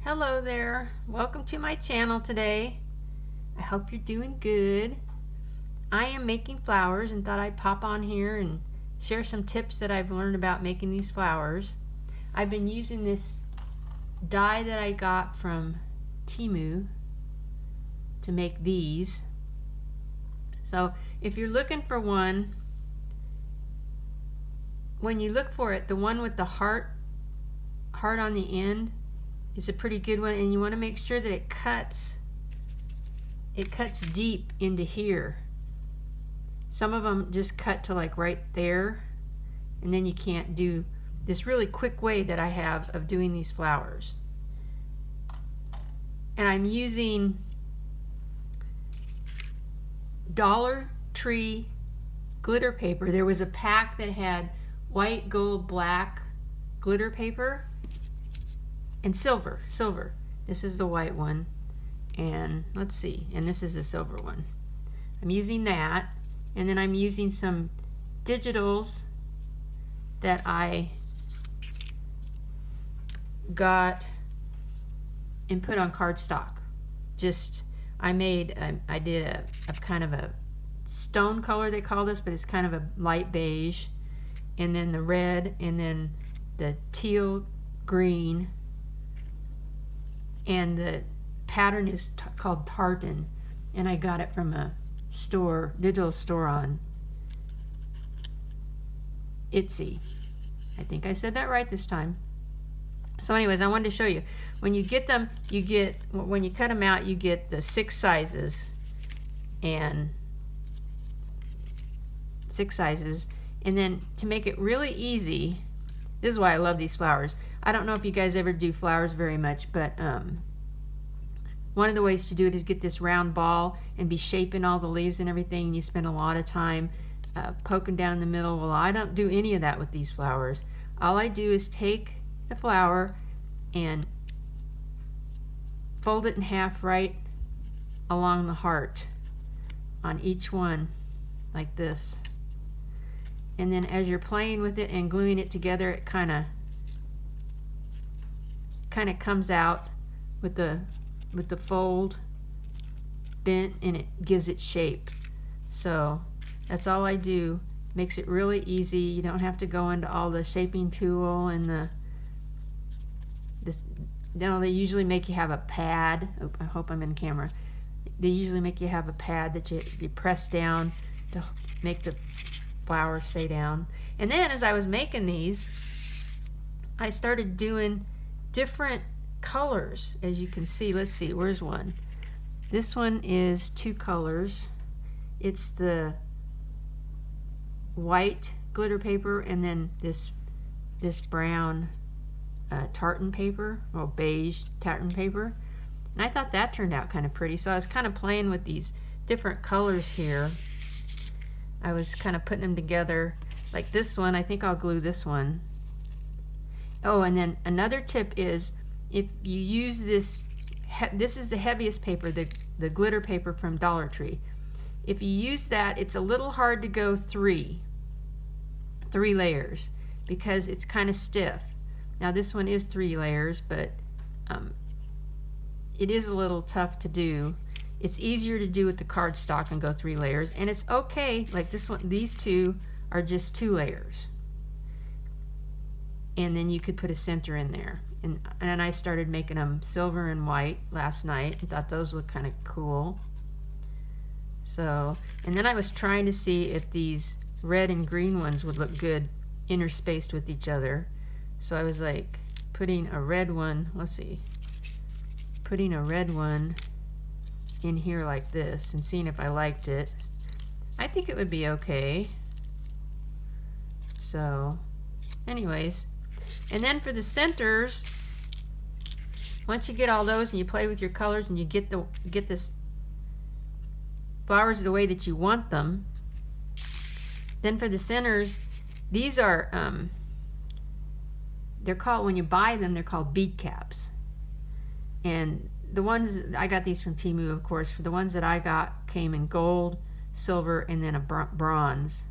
Hello there. Welcome to my channel today. I hope you're doing good. I am making flowers and thought I'd pop on here and share some tips that I've learned about making these flowers. I've been using this die that I got from Temu to make these. So if you're looking for one, when you look for it, the one with the heart on the end is a pretty good one, and you want to make sure that it cuts deep into here. Some of them just cut to like right there, and then you can't do this really quick way that I have of doing these flowers. And I'm using Dollar Tree glitter paper. There was a pack that had white, gold, black glitter paper and silver. This is the white one, and let's see, and this is the silver one. I'm using that, and then I'm using some digitals that I got and put on cardstock. I did a kind of a stone color, they call this, but it's kind of a light beige, and then the red, and then the teal green, and the pattern is called Tartan, and I got it from a digital store on Etsy. I think I said that right this time. So anyways, I wanted to show you. When you get them, when you cut them out, you get the 6 sizes, and then to make it really easy, this is why I love these flowers. I don't know if you guys ever do flowers very much, but one of the ways to do it is get this round ball and be shaping all the leaves and everything. You spend a lot of time poking down in the middle. Well, I don't do any of that with these flowers. All I do is take the flower and fold it in half right along the heart on each one, like this. And then as you're playing with it and gluing it together, it kind of comes out with the fold bent, and it gives it shape. So that's all I do. Makes it really easy. You don't have to go into all the shaping tool and they usually make you have a pad. Oh, I hope I'm in camera. They usually make you have a pad that you press down to make the flower stay down. And then as I was making these, I started doing different colors. As you can see, let's see, where's one? This one is 2 colors. It's the white glitter paper, and then this brown tartan paper, or beige tartan paper. And I thought that turned out kind of pretty, so I was kind of playing with these different colors here. I was kind of putting them together. Like this one, I think I'll glue this one. Oh, and then another tip is, if you use this is the heaviest paper, the glitter paper from Dollar Tree. If you use that, it's a little hard to go three layers, because it's kind of stiff. Now this one is 3 layers, but it is a little tough to do. It's easier to do with the cardstock and go 3 layers, and it's okay. Like this one, these 2 are just 2 layers, and then you could put a center in there. And I started making them silver and white last night and thought those looked kind of cool. So, and then I was trying to see if these red and green ones would look good interspaced with each other. So I was like putting a red one, putting a red one in here like this and seeing if I liked it. I think it would be okay. So anyways, and then for the centers, once you get all those and you play with your colors and you get this flowers the way that you want them, then for the centers, these are they're called, when you buy them, they're called bead caps. And the ones I got, these from Temu, of course. For the ones that I got, came in gold, silver, and then a bronze.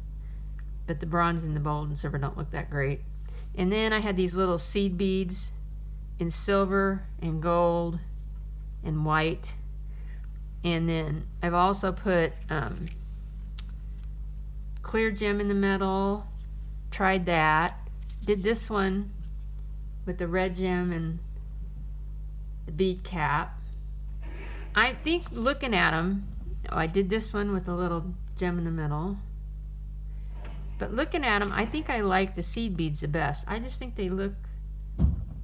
But the bronze and the gold and silver don't look that great. And then I had these little seed beads in silver and gold and white. And then I've also put clear gem in the middle. Tried that. Did this one with the red gem and the bead cap. I think looking at them, I did this one with a little gem in the middle. But looking at them, I think I like the seed beads the best. I just think they look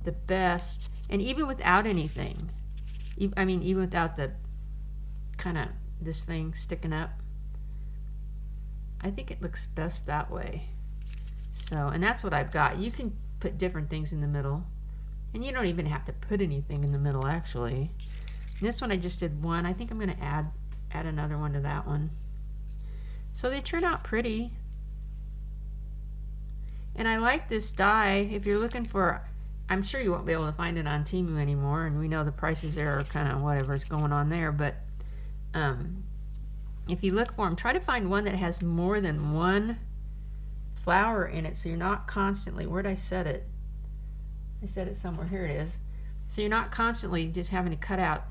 the best. And even without anything, I mean, even without the kind of this thing sticking up, I think it looks best that way. So, and that's what I've got. You can put different things in the middle. And you don't even have to put anything in the middle, actually. And this one I just did one. I think I'm going to add another one to that one. So they turn out pretty. And I like this die. If you're looking for, I'm sure you won't be able to find it on Temu anymore, and we know the prices there are kind of whatever's going on there, but if you look for them, try to find one that has more than one flower in it, so you're not constantly, where'd I set it? I set it somewhere, here it is. So you're not constantly just having to cut out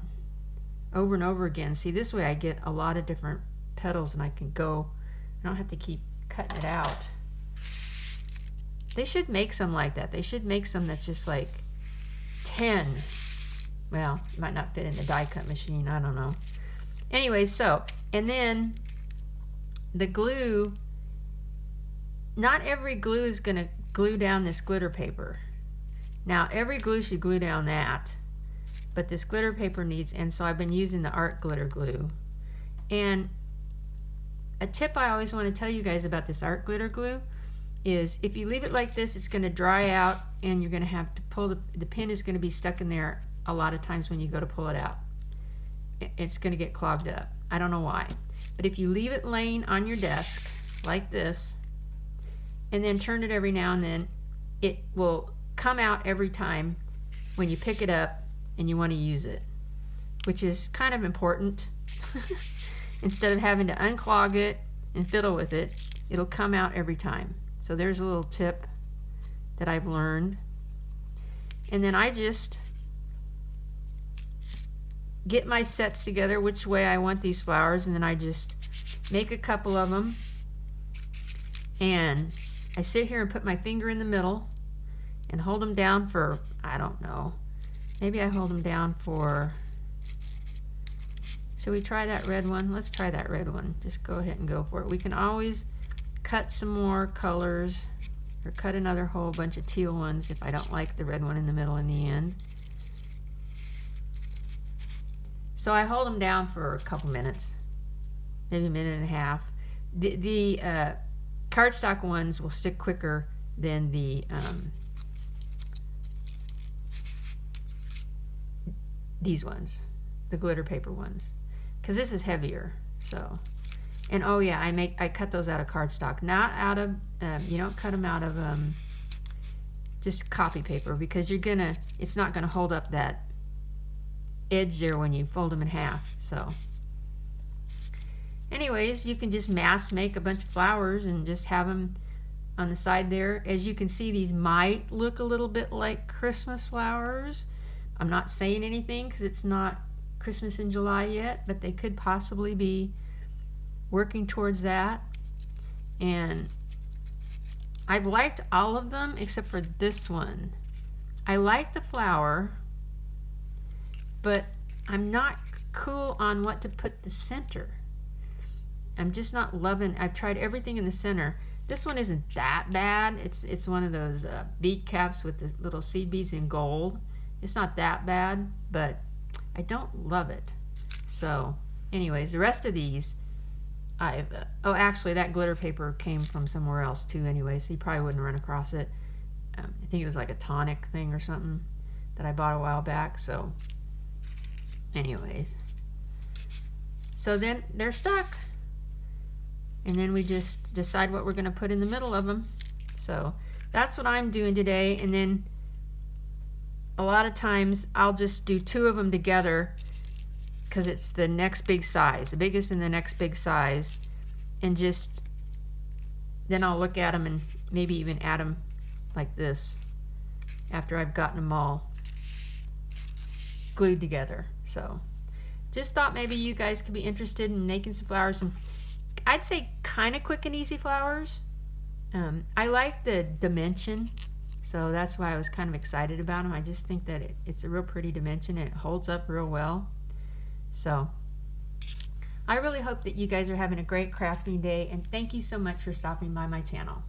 over and over again. See, this way I get a lot of different petals and I can go, I don't have to keep cutting it out. They should make some like that. They should make some that's just like 10. Well, it might not fit in the die cut machine, I don't know. Anyway, so, and then the glue, not every glue is going to glue down this glitter paper. Now, every glue should glue down that, but this glitter paper needs, and so I've been using the art glitter glue. And a tip I always want to tell you guys about this art glitter glue is if you leave it like this, it's going to dry out and you're going to have to pull the pin is going to be stuck in there a lot of times when you go to pull it out. It's going to get clogged up. I don't know why. But if you leave it laying on your desk like this and then turn it every now and then, it will come out every time when you pick it up and you want to use it, which is kind of important. Instead of having to unclog it and fiddle with it, it'll come out every time. So there's a little tip that I've learned. And then I just get my sets together which way I want these flowers, and then I just make a couple of them, and I sit here and put my finger in the middle and hold them down for, I don't know, maybe I hold them down for, should we try that red one? Let's try that red one. Just go ahead and go for it. We can always cut some more colors or cut another whole bunch of teal ones if I don't like the red one in the middle in the end. So I hold them down for a couple minutes, maybe a minute and a half. The cardstock ones will stick quicker than the these ones, the glitter paper ones, because this is heavier. So, and oh yeah, I cut those out of cardstock, not out of you don't cut them out of just copy paper, because it's not gonna hold up that edge there when you fold them in half. So anyways, you can just mass make a bunch of flowers and just have them on the side there. As you can see, these might look a little bit like Christmas flowers. I'm not saying anything because it's not Christmas in July yet, but they could possibly be working towards that. And I've liked all of them except for this one. I like the flower, but I'm not cool on what to put the center. I'm just not loving, I've tried everything in the center. This one isn't that bad. It's one of those bead caps with the little seed beads in gold. It's not that bad, but I don't love it. So anyways, the rest of these I've, oh actually that glitter paper came from somewhere else too anyway, so you probably wouldn't run across it. I think it was like a tonic thing or something that I bought a while back. So anyways, so then they're stuck, and then we just decide what we're going to put in the middle of them. So that's what I'm doing today. And then a lot of times I'll just do two of them together because it's the next big size, the biggest and the next big size, and just then I'll look at them and maybe even add them like this after I've gotten them all glued together. So just thought maybe you guys could be interested in making some flowers, and I'd say kind of quick and easy flowers. I like the dimension, so that's why I was kind of excited about them. I just think that it's a real pretty dimension and it holds up real well. So I really hope that you guys are having a great crafting day, and thank you so much for stopping by my channel.